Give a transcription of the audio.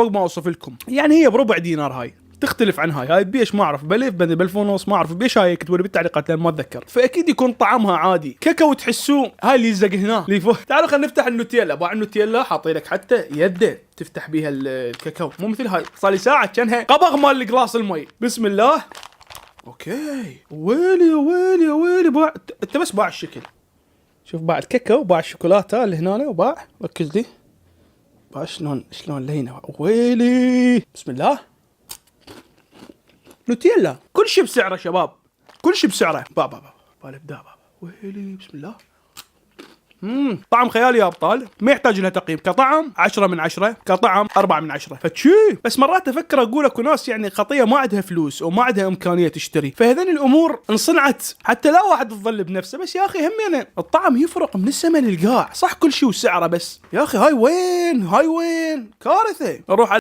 فوق ما اوصف لكم. يعني هي بربع دينار، هاي تختلف عن هاي بيش ما اعرف، ب1000 ونص ما اعرف بيش. هاي اكتبوا لي بالتعليقات لان ما اتذكر. فاكيد يكون طعمها عادي. كاكاو تحسوه هاي اللي يزق هنا اللي فوق. تعالوا خلينا نفتح النوتيلا. باع النوتيلا حاطين لك حتى يده تفتح بيها الكاكاو، مو مثل هاي صار لي ساعه كانها قبغ مال القلاص المي. بسم الله. اوكي. ويلي ويلي ويلي باع. انت بس باع الشكل، شوف باع الكاكاو، باع الشوكولاته اللي هنا، وباع ركز لي باع شلون لينه. ويلي بسم الله. نوتيلا كل شيء بسعره شباب، كل شيء بسعره. بابا الابداع بابا. ويلي بسم الله. طعم خيالي يا ابطال، ما يحتاج لها تقييم. كطعم 10 من 10، كطعم 4 من 10. فتشي بس مرات افكر اقول اكو ناس يعني خطيه ما عندها فلوس او ما عندها امكانيه تشتري، فهذين الامور انصنعت حتى لا واحد يظل بنفسه. بس يا اخي همينه الطعم يفرق من السما للقاع. صح كل شيء وسعره، بس يا اخي هاي وين كارثه. نروح